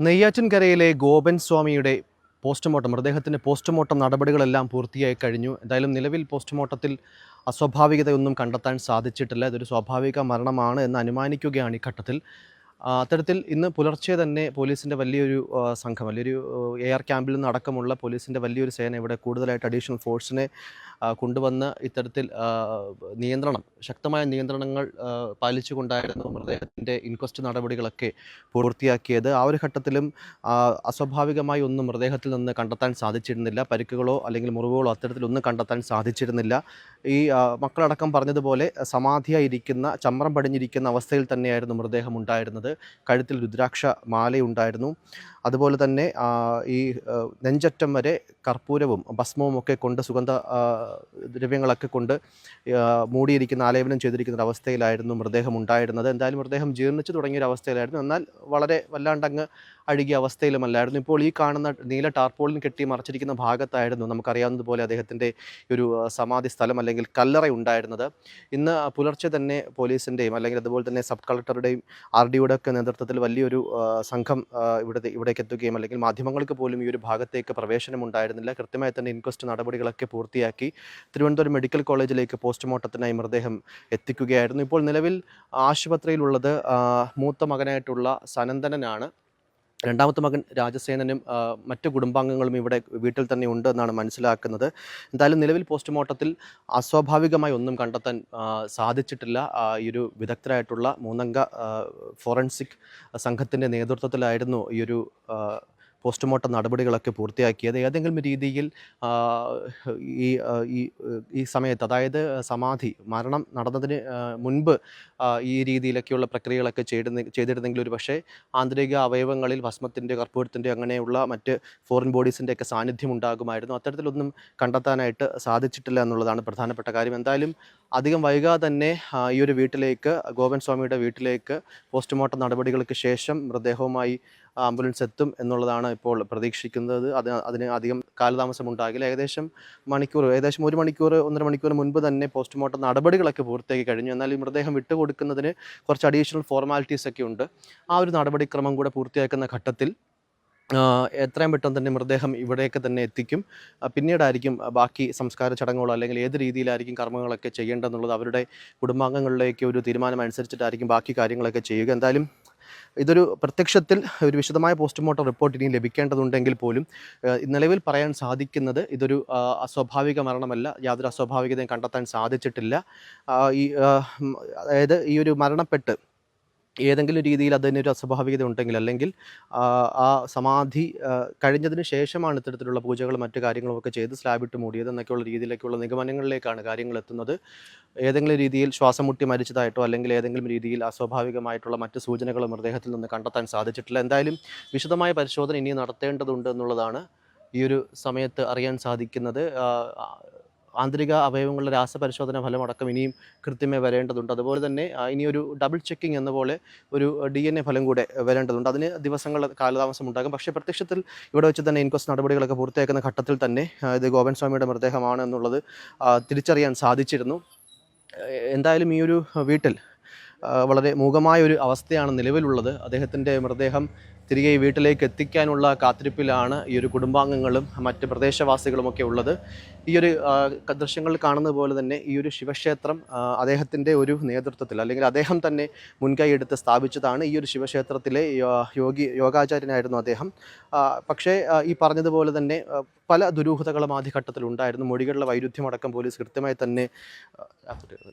നെയ്യാറ്റിൻകരയിലെ ഗോപൻ സ്വാമിയുടെ മൃതദേഹത്തിൻ്റെ പോസ്റ്റ്മോർട്ടം നടപടികളെല്ലാം പൂർത്തിയായി കഴിഞ്ഞു. എന്തായാലും നിലവിൽ പോസ്റ്റ്മോർട്ടത്തിൽ അസ്വാഭാവികതയൊന്നും കണ്ടെത്താൻ സാധിച്ചിട്ടില്ല. ഇതൊരു സ്വാഭാവിക മരണമാണ് എന്ന് അനുമാനിക്കുകയാണ് ഈ ഘട്ടത്തിൽ. അത്തരത്തിൽ ഇന്ന് പുലർച്ചെ തന്നെ പോലീസിൻ്റെ വലിയൊരു സംഘം, വലിയൊരു എയർ ക്യാമ്പിൽ നിന്നടക്കമുള്ള പോലീസിൻ്റെ വലിയൊരു സേന ഇവിടെ കൂടുതലായിട്ട് അഡീഷണൽ ഫോഴ്സിനെ കൊണ്ടുവന്ന് ഇത്തരത്തിൽ ശക്തമായ നിയന്ത്രണങ്ങൾ പാലിച്ചുകൊണ്ടായിരുന്നു മൃതദേഹത്തിൻ്റെ ഇൻക്വസ്റ്റ് നടപടികളൊക്കെ പൂർത്തിയാക്കിയത്. ആ ഒരു ഘട്ടത്തിലും അസ്വാഭാവികമായി ഒന്നും മൃതദേഹത്തിൽ നിന്ന് കണ്ടെത്താൻ സാധിച്ചിരുന്നില്ല. പരിക്കുകളോ അല്ലെങ്കിൽ മുറിവുകളോ അത്തരത്തിലൊന്നും കണ്ടെത്താൻ സാധിച്ചിരുന്നില്ല. ഈ മക്കളടക്കം പറഞ്ഞതുപോലെ സമാധിയായിരിക്കുന്ന, ചമ്രം പടിഞ്ഞിരിക്കുന്ന അവസ്ഥയിൽ തന്നെയായിരുന്നു മൃതദേഹം ഉണ്ടായിരുന്നത്. കഴുത്തിൽ രുദ്രാക്ഷ മാലയുണ്ടായിരുന്നു. അതുപോലെ തന്നെ ഈ നെഞ്ചറ്റം വരെ കർപ്പൂരവും ഭസ്മവും ഒക്കെ കൊണ്ട് ദ്രവ്യങ്ങളൊക്കെ കൊണ്ട് മൂടിയിരിക്കുന്ന, ആലേപനം ചെയ്തിരിക്കുന്ന ഒരു അവസ്ഥയിലായിരുന്നു മൃതദേഹം ഉണ്ടായിരുന്നത്. എന്തായാലും മൃതദേഹം ജീർണിച്ചു തുടങ്ങിയൊരവസ്ഥയിലായിരുന്നു. എന്നാൽ വളരെ വല്ലാണ്ടങ്ങ് അഴുകിയ അവസ്ഥയിലുമല്ലായിരുന്നു. ഇപ്പോൾ ഈ കാണുന്ന നീല ടാർപോളിൻ കെട്ടി മറച്ചിരിക്കുന്ന ഭാഗത്തായിരുന്നു നമുക്കറിയാവുന്നതുപോലെ അദ്ദേഹത്തിൻ്റെ ഒരു സമാധി സ്ഥലം അല്ലെങ്കിൽ കല്ലറ ഉണ്ടായിരുന്നത്. ഇന്ന് പുലർച്ചെ തന്നെ പോലീസിൻ്റെയും അല്ലെങ്കിൽ അതുപോലെ തന്നെ സബ് കളക്ടറുടെയും RDOയുടെ ഒക്കെ നേതൃത്വത്തിൽ വലിയൊരു സംഘം ഇവിടേക്ക് എത്തുകയും അല്ലെങ്കിൽ മാധ്യമങ്ങൾക്ക് പോലും ഈ ഒരു ഭാഗത്തേക്ക് പ്രവേശനം ഉണ്ടായിരുന്നില്ല. കൃത്യമായി തന്നെ ഇൻക്വസ്റ്റ് നടപടികളൊക്കെ പൂർത്തിയാക്കി തിരുവനന്തപുരം മെഡിക്കൽ കോളേജിലേക്ക് പോസ്റ്റ്മോർട്ടത്തിനായി മൃതദേഹം എത്തിക്കുകയായിരുന്നു. ഇപ്പോൾ നിലവിൽ ആശുപത്രിയിലുള്ളത് മൂത്ത മകനായിട്ടുള്ള സനന്ദനനാണ്. രണ്ടാമത്തെ മകൻ രാജസേനനും മറ്റ് കുടുംബാംഗങ്ങളും ഇവിടെ വീട്ടിൽ തന്നെ ഉണ്ട് എന്നാണ് മനസ്സിലാക്കുന്നത്. എന്തായാലും നിലവിൽ പോസ്റ്റ്മോർട്ടത്തിൽ അസ്വാഭാവികമായി ഒന്നും കണ്ടെത്താൻ സാധിച്ചിട്ടില്ല. ഈ ഒരു വിദഗ്ധരായിട്ടുള്ള 3 അംഗ ഫോറൻസിക് സംഘത്തിൻ്റെ നേതൃത്വത്തിലായിരുന്നു ഈ ഒരു പോസ്റ്റ്മോർട്ടം നടപടികളൊക്കെ പൂർത്തിയാക്കിയത്. ഏതെങ്കിലും രീതിയിൽ ഈ ഈ ഈ സമയത്ത്, അതായത് മരണം നടന്നതിന് മുൻപ് ഈ രീതിയിലൊക്കെയുള്ള പ്രക്രിയകളൊക്കെ ചെയ്തിരുന്നെങ്കിൽ ഒരു പക്ഷേ ആന്തരിക അവയവങ്ങളിൽ ഭസ്മത്തിൻ്റെ, കർപ്പൂരത്തിൻ്റെ അങ്ങനെയുള്ള മറ്റ് ഫോറിൻ ബോഡീസിൻ്റെയൊക്കെ സാന്നിധ്യം ഉണ്ടാകുമായിരുന്നു. അത്തരത്തിലൊന്നും കണ്ടെത്താനായിട്ട് സാധിച്ചിട്ടില്ല എന്നുള്ളതാണ് പ്രധാനപ്പെട്ട കാര്യം. എന്തായാലും അധികം വൈകാതെ തന്നെ ഈ ഒരു വീട്ടിലേക്ക്, ഗോപൻ സ്വാമിയുടെ വീട്ടിലേക്ക് പോസ്റ്റ്മോർട്ടം നടപടികൾക്ക് ശേഷം മൃതദേഹവുമായി ആംബുലൻസ് എത്തും എന്നുള്ളതാണ് ഇപ്പോൾ പ്രതീക്ഷിക്കുന്നത്. അതിന് അധികം കാലതാമസം ഉണ്ടാകില്ല. ഏകദേശം 1 മണിക്കൂർ 1.5 മണിക്കൂർ മുൻപ് തന്നെ പോസ്റ്റ്മോർട്ടം നടപടികളൊക്കെ പൂർത്തിയാക്കി കഴിഞ്ഞു. എന്നാൽ ഈ മൃതദേഹം വിട്ടുകൊടുക്കുന്നതിന് കുറച്ച് അഡീഷണൽ ഫോർമാലിറ്റീസ് ഒക്കെ ഉണ്ട്. ആ ഒരു നടപടിക്രമം കൂടെ പൂർത്തിയാക്കുന്ന ഘട്ടത്തിൽ എത്രയും പെട്ടെന്ന് തന്നെ മൃതദേഹം ഇവിടേക്ക് തന്നെ എത്തിക്കും. പിന്നീടായിരിക്കും ബാക്കി സംസ്കാര ചടങ്ങുകളോ അല്ലെങ്കിൽ ഏത് രീതിയിലായിരിക്കും കർമ്മങ്ങളൊക്കെ ചെയ്യേണ്ടതെന്നുള്ളത് അവരുടെ കുടുംബാംഗങ്ങളിലേക്ക് ഒരു തീരുമാനം അനുസരിച്ചിട്ടായിരിക്കും ബാക്കി കാര്യങ്ങളൊക്കെ ചെയ്യുക. എന്തായാലും ഇതൊരു പ്രത്യക്ഷത്തിൽ ഒരു വിശദമായ പോസ്റ്റ്മോർട്ടം റിപ്പോർട്ട് ഇനിയും ലഭിക്കേണ്ടതുണ്ടെങ്കിൽ പോലും നിലവിൽ പറയാൻ സാധിക്കുന്നത് ഇതൊരു അസ്വാഭാവിക മരണമല്ല. യാതൊരു അസ്വാഭാവികതയും കണ്ടെത്താൻ സാധിച്ചിട്ടില്ല. അതായത് ഈ ഒരു മരണപ്പെട്ട് ഏതെങ്കിലും രീതിയിൽ അതിനൊരു അസ്വാഭാവികത ഉണ്ടെങ്കിൽ, അല്ലെങ്കിൽ ആ സമാധി കഴിഞ്ഞതിന് ശേഷമാണ് ഇത്തരത്തിലുള്ള പൂജകളും മറ്റു കാര്യങ്ങളുമൊക്കെ ചെയ്ത് സ്ലാബിട്ട് മൂടിയത് എന്നൊക്കെയുള്ള രീതിയിലേക്കുള്ള നിഗമനങ്ങളിലേക്കാണ് കാര്യങ്ങൾ എത്തുന്നത്. ഏതെങ്കിലും രീതിയിൽ ശ്വാസം മുട്ടി മരിച്ചതായിട്ടോ അല്ലെങ്കിൽ ഏതെങ്കിലും രീതിയിൽ അസ്വാഭാവികമായിട്ടുള്ള മറ്റ് സൂചനകൾ മൃതദേഹത്തിൽ നിന്ന് കണ്ടെത്താൻ സാധിച്ചിട്ടില്ല. എന്തായാലും വിശദമായ പരിശോധന ഇനി നടത്തേണ്ടതുണ്ട് എന്നുള്ളതാണ് ഈ ഒരു സമയത്ത് അറിയാൻ സാധിക്കുന്നത്. ആന്തരിക അവയവങ്ങളുടെ രാസപരിശോധന ഫലമടക്കം ഇനിയും കൃത്യമായി വരേണ്ടതുണ്ട്. അതുപോലെ തന്നെ ഇനിയൊരു ഡബിൾ ചെക്കിംഗ് എന്ന പോലെ ഒരു DNA ഫലം കൂടെ വരേണ്ടതുണ്ട്. അതിന് കാലതാമസം ഉണ്ടാകും. പക്ഷേ പ്രത്യക്ഷത്തിൽ ഇവിടെ വെച്ച് തന്നെ ഇൻക്വസ്റ്റ് നടപടികളൊക്കെ പൂർത്തിയാക്കുന്ന ഘട്ടത്തിൽ തന്നെ ഇത് ഗോപൻ സ്വാമിയുടെ മൃതദേഹമാണ് എന്നുള്ളത് തിരിച്ചറിയാൻ സാധിച്ചിരുന്നു. എന്തായാലും ഈ ഒരു വീട്ടിൽ വളരെ മൂകമായ ഒരു അവസ്ഥയാണ് നിലവിലുള്ളത്. അദ്ദേഹത്തിൻ്റെ മൃതദേഹം തിരികെ ഈ വീട്ടിലേക്ക് എത്തിക്കാനുള്ള കാത്തിരിപ്പിലാണ് ഈ ഒരു കുടുംബാംഗങ്ങളും മറ്റ് പ്രദേശവാസികളുമൊക്കെ ഉള്ളത്. ഈ ഒരു ദൃശ്യങ്ങളിൽ കാണുന്നത് പോലെ തന്നെ ഈ ഒരു ശിവക്ഷേത്രം അദ്ദേഹത്തിൻ്റെ ഒരു നേതൃത്വത്തിൽ, അല്ലെങ്കിൽ അദ്ദേഹം തന്നെ മുൻകൈ എടുത്ത് സ്ഥാപിച്ചതാണ്. ഈ ഒരു ശിവക്ഷേത്രത്തിലെ യോഗാചാര്യനായിരുന്നു അദ്ദേഹം. പക്ഷേ ഈ പറഞ്ഞതുപോലെ തന്നെ പല ദുരൂഹതകളും ആദ്യഘട്ടത്തിൽ ഉണ്ടായിരുന്നു. മൊഴികളുടെ വൈരുദ്ധ്യമടക്കം പോലീസ് കൃത്യമായി തന്നെ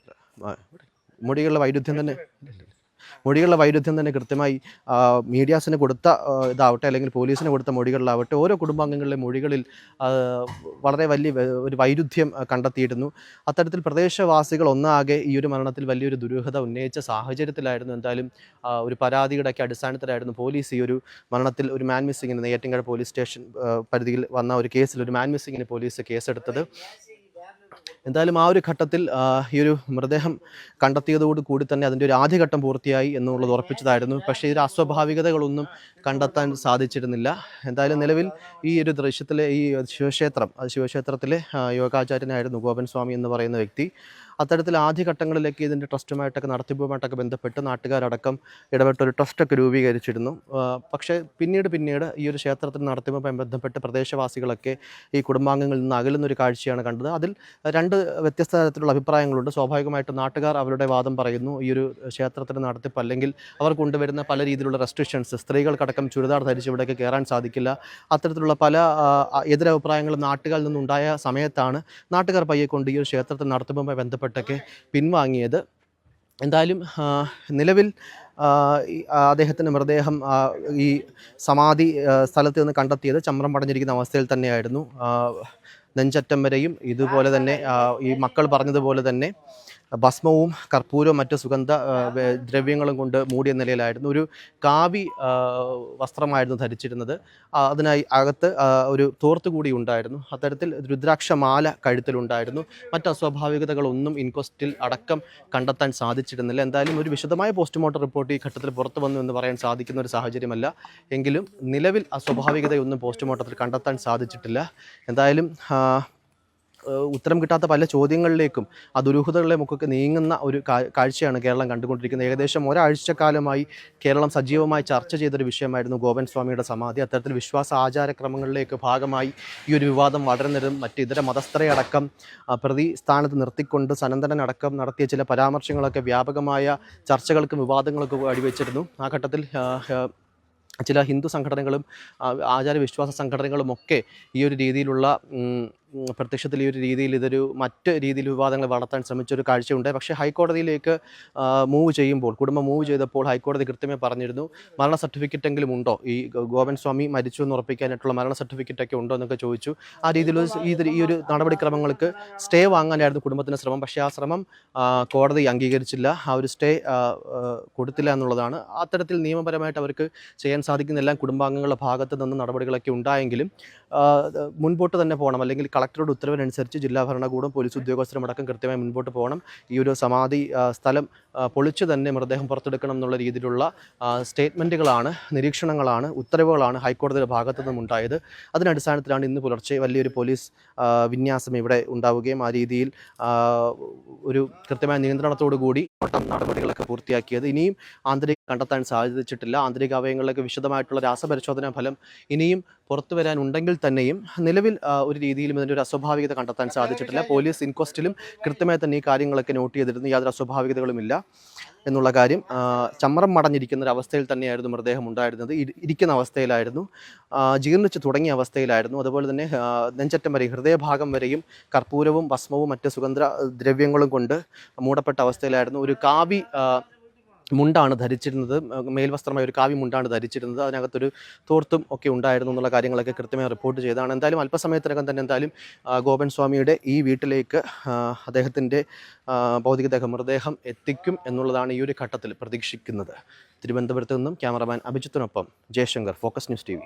മൊഴികളുടെ വൈരുദ്ധ്യം തന്നെ കൃത്യമായി മീഡിയാസിന് കൊടുത്ത ഇതാവട്ടെ അല്ലെങ്കിൽ പോലീസിന് കൊടുത്ത മൊഴികളിലാവട്ടെ, ഓരോ കുടുംബാംഗങ്ങളിലെ മൊഴികളിൽ വളരെ വലിയ ഒരു വൈരുദ്ധ്യം കണ്ടെത്തിയിരുന്നു. അത്തരത്തിൽ പ്രദേശവാസികൾ ഒന്നാകെ ഈ ഒരു മരണത്തിൽ വലിയൊരു ദുരൂഹത ഉന്നയിച്ച സാഹചര്യത്തിലായിരുന്നു. എന്തായാലും ഒരു പരാതിയുടെയൊക്കെ അടിസ്ഥാനത്തിലായിരുന്നു പോലീസ് ഈ ഒരു മരണത്തിൽ ഒരു മാൻ മിസ്സിങ്ങിന്, നെയ്യാറ്റിൻകര പോലീസ് സ്റ്റേഷൻ പരിധിയിൽ വന്ന ഒരു കേസിൽ ഒരു മാൻ മിസ്സിങ്ങിന് പോലീസ് കേസെടുത്തത്. എന്തായാലും ആ ഒരു ഘട്ടത്തിൽ ഈ ഒരു മൃതദേഹം കണ്ടെത്തിയതോടുകൂടി തന്നെ അതിൻ്റെ ഒരു ആദ്യഘട്ടം പൂർത്തിയായി എന്നുള്ളത് ഉറപ്പിച്ചതായിരുന്നു. പക്ഷേ ഇതിൽ അസ്വാഭാവികതകളൊന്നും കണ്ടെത്താൻ സാധിച്ചിരുന്നില്ല. എന്തായാലും നിലവിൽ ഈ ഒരു ദൃശ്യത്തിലെ ഈ ശിവക്ഷേത്രത്തിലെ യോഗാചാര്യനായിരുന്നു ഗോപൻ സ്വാമി എന്ന് പറയുന്ന വ്യക്തി. അത്തരത്തിൽ ആദ്യഘട്ടങ്ങളിലേക്ക് ഇതിൻ്റെ ട്രസ്റ്റുമായിട്ടൊക്കെ നടത്തിപ്പുമായിട്ടൊക്കെ ബന്ധപ്പെട്ട് നാട്ടുകാരടക്കം ഇടപെട്ട് ഒരു ട്രസ്റ്റൊക്കെ രൂപീകരിച്ചിരുന്നു. പക്ഷേ പിന്നീട് ഈ ഒരു ക്ഷേത്രത്തിൽ നടത്തിപ്പുമായി ബന്ധപ്പെട്ട് പ്രദേശവാസികളൊക്കെ ഈ കുടുംബാംഗങ്ങളിൽ നിന്ന് അകലുന്നൊരു കാഴ്ചയാണ് കണ്ടത്. അതിൽ രണ്ട് വ്യത്യസ്ത തരത്തിലുള്ള അഭിപ്രായങ്ങളുണ്ട്. സ്വാഭാവികമായിട്ടും നാട്ടുകാർ അവരുടെ വാദം പറയുന്നു. ഈ ഒരു ക്ഷേത്രത്തിൻ്റെ നടത്തിപ്പ് അല്ലെങ്കിൽ അവർ കൊണ്ടുവരുന്ന പല രീതിയിലുള്ള റെസ്ട്രിക്ഷൻസ്, സ്ത്രീകൾക്കടക്കം ചുരിദാർ ധരിച്ച് ഇവിടേക്ക് കയറാൻ സാധിക്കില്ല, അത്തരത്തിലുള്ള പല എതിരഭിപ്രായങ്ങളും നാട്ടുകാരിൽ നിന്നുണ്ടായ സമയത്താണ് നാട്ടുകാർ പയ്യെക്കൊണ്ട് ഈ ഒരു ക്ഷേത്രത്തിൽ നടത്തിപ്പുമായി ബന്ധപ്പെട്ടൊക്കെ പിൻവാങ്ങിയത്. എന്തായാലും നിലവിൽ അദ്ദേഹത്തിൻ്റെ മൃതദേഹം ഈ സമാധി സ്ഥലത്ത് നിന്ന് കണ്ടെത്തിയത് ചമ്രം പടഞ്ഞിരിക്കുന്ന അവസ്ഥയിൽ തന്നെയായിരുന്നു. നെഞ്ചറ്റം വരെയും ഇതുപോലെ തന്നെ ഈ മക്കൾ പറഞ്ഞതുപോലെ തന്നെ ഭസ്മവും കർപ്പൂരവും മറ്റ് സുഗന്ധ ദ്രവ്യങ്ങളും കൊണ്ട് മൂടിയ നിലയിലായിരുന്നു. ഒരു കാവി വസ്ത്രമായിരുന്നു ധരിച്ചിരുന്നത്. അതിനായി അകത്ത് ഒരു തോർത്ത് കൂടി ഉണ്ടായിരുന്നു. അത്തരത്തിൽ രുദ്രാക്ഷമാല കഴുത്തിലുണ്ടായിരുന്നു. മറ്റ് അസ്വാഭാവികതകളൊന്നും ഇൻക്വസ്റ്റിൽ അടക്കം കണ്ടെത്താൻ സാധിച്ചിരുന്നില്ല. എന്തായാലും ഒരു വിശദമായ പോസ്റ്റ്മോർട്ടം റിപ്പോർട്ട് ഈ ഘട്ടത്തിൽ പുറത്തു വന്നു എന്ന് പറയാൻ സാധിക്കുന്ന ഒരു സാഹചര്യമല്ല. എങ്കിലും നിലവിൽ അസ്വാഭാവികതയൊന്നും പോസ്റ്റ്മോർട്ടത്തിൽ കണ്ടെത്താൻ സാധിച്ചിട്ടില്ല. എന്തായാലും ഉത്തരം കിട്ടാത്ത പല ചോദ്യങ്ങളിലേക്കും ആ ദുരൂഹതകളിലേക്കൊക്കെ നീങ്ങുന്ന ഒരു കാഴ്ചയാണ് കേരളം കണ്ടുകൊണ്ടിരിക്കുന്നത്. ഏകദേശം ഒരാഴ്ചക്കാലമായി കേരളം സജീവമായി ചർച്ച ചെയ്തൊരു വിഷയമായിരുന്നു ഗോപൻ സ്വാമിയുടെ സമാധി. അത്തരത്തിൽ വിശ്വാസ ആചാരക്രമങ്ങളിലേക്ക് ഭാഗമായി ഈ ഒരു വിവാദം വളർന്നതും മറ്റ് ഇതര മതസ്ഥരെ അടക്കം പ്രതി സ്ഥാനത്ത് നിർത്തിക്കൊണ്ട് സനന്ദനടക്കം നടത്തിയ ചില പരാമർശങ്ങളൊക്കെ വ്യാപകമായ ചർച്ചകൾക്കും വിവാദങ്ങൾക്കും വഴിവെച്ചിരുന്നു. ആ ഘട്ടത്തിൽ ചില ഹിന്ദു സംഘടനകളും ആചാരവിശ്വാസ സംഘടനകളുമൊക്കെ ഈ ഒരു രീതിയിലുള്ള പ്രത്യക്ഷത്തിൽ ഈ ഒരു രീതിയിൽ ഇതൊരു മറ്റ് രീതിയിൽ വിവാദങ്ങൾ വളർത്താൻ ശ്രമിച്ചൊരു കാഴ്ചയുണ്ട്. പക്ഷേ ഹൈക്കോടതിയിലേക്ക് കുടുംബം മൂവ് ചെയ്തപ്പോൾ ഹൈക്കോടതി കൃത്യമായി പറഞ്ഞിരുന്നു, മരണ സർട്ടിഫിക്കറ്റെങ്കിലും ഉണ്ടോ, ഈ ഗോപൻ സ്വാമി മരിച്ചു എന്ന് ഉറപ്പിക്കാനായിട്ടുള്ള മരണ സർട്ടിഫിക്കറ്റൊക്കെ ഉണ്ടോ എന്നൊക്കെ ചോദിച്ചു. ആ രീതിയിൽ ഈ ഒരു നടപടിക്രമങ്ങൾക്ക് സ്റ്റേ വാങ്ങാനായിരുന്നു കുടുംബത്തിൻ്റെ ശ്രമം. പക്ഷേ ആ ശ്രമം കോടതി അംഗീകരിച്ചില്ല. ആ ഒരു സ്റ്റേ കൊടുത്തില്ല എന്നുള്ളതാണ്. അത്തരത്തിൽ നിയമപരമായിട്ട് അവർക്ക് ചെയ്യാൻ സാധിക്കുന്നെല്ലാം കുടുംബാംഗങ്ങളുടെ ഭാഗത്ത് നിന്ന് നടപടികളൊക്കെ ഉണ്ടായെങ്കിലും മുൻപോട്ട് തന്നെ പോകണം, അല്ലെങ്കിൽ കളക്ടറുടെ ഉത്തരവിനനുസരിച്ച് ജില്ലാ ഭരണകൂടം പോലീസ് ഉദ്യോഗസ്ഥരുമടക്കം കൃത്യമായി മുൻപോട്ട് പോകണം. ഈ ഒരു സമാധി സ്ഥലം പൊളിച്ചു തന്നെ മൃതദേഹം പുറത്തെടുക്കണം എന്നുള്ള രീതിയിലുള്ള സ്റ്റേറ്റ്മെൻറ്റുകളാണ്, നിരീക്ഷണങ്ങളാണ്, ഉത്തരവുകളാണ് ഹൈക്കോടതിയുടെ ഭാഗത്തു നിന്നുണ്ടായത്. അതിനടിസ്ഥാനത്തിലാണ് ഇന്ന് പുലർച്ചെ വലിയൊരു പോലീസ് വിന്യാസം ഇവിടെ ഉണ്ടാവുകയും ആ രീതിയിൽ ഒരു കൃത്യമായ നിയന്ത്രണത്തോടു കൂടി നടപടികളൊക്കെ പൂർത്തിയാക്കിയത്. ഇനിയും ആന്തരിക കണ്ടെത്താൻ സാധിച്ചിട്ടില്ല. ആന്തരിക അവയവങ്ങളിലേക്ക് വിശദമായിട്ടുള്ള രാസപരിശോധനാ ഫലം ഇനിയും പുറത്തു വരാനുണ്ടെങ്കിൽ തന്നെയും നിലവിൽ ഒരു രീതിയിലും ഇതിൻ്റെ ഒരു അസ്വാഭാവികത കണ്ടെത്താൻ സാധിച്ചിട്ടില്ല. പോലീസ് ഇൻക്വസ്റ്റിലും കൃത്യമായി തന്നെ ഈ കാര്യങ്ങളൊക്കെ നോട്ട് ചെയ്തിരുന്നു. യാതൊരു അസ്വാഭാവികതകളുമില്ല എന്നുള്ള കാര്യം. ചമ്രം മടഞ്ഞിരിക്കുന്ന ഒരു അവസ്ഥയിൽ തന്നെയായിരുന്നു മൃതദേഹം ഉണ്ടായിരുന്നത്. ഇരിക്കുന്ന അവസ്ഥയിലായിരുന്നു, ജീർണിച്ച് തുടങ്ങിയ അവസ്ഥയിലായിരുന്നു. അതുപോലെ തന്നെ നെഞ്ചറ്റം വരെയും ഹൃദയഭാഗം വരെയും കർപ്പൂരവും ഭസ്മവും മറ്റ് സുഗന്ധ ദ്രവ്യങ്ങളും കൊണ്ട് മൂടപ്പെട്ട അവസ്ഥയിലായിരുന്നു. ഒരു കാവി മുണ്ടാണ് ധരിച്ചിരുന്നത്, മേൽവസ്ത്രമായ ഒരു കാവ്യ മുണ്ടാണ് ധരിച്ചിരുന്നത്. അതിനകത്തൊരു തോർത്തും ഒക്കെ ഉണ്ടായിരുന്നു എന്നുള്ള കാര്യങ്ങളൊക്കെ കൃത്യമായി റിപ്പോർട്ട് ചെയ്തതാണ്. എന്തായാലും അല്പസമയത്തിനകം തന്നെ എന്തായാലും ഗോപൻ സ്വാമിയുടെ ഈ വീട്ടിലേക്ക് അദ്ദേഹത്തിൻ്റെ മൃതദേഹം എത്തിക്കും എന്നുള്ളതാണ് ഈ ഒരു ഘട്ടത്തിൽ പ്രതീക്ഷിക്കുന്നത്. തിരുവനന്തപുരത്ത് നിന്നും ക്യാമറമാൻ അഭിജിത്തിനൊപ്പം ജയശങ്കർ, ഫോക്കസ് ന്യൂസ് TV.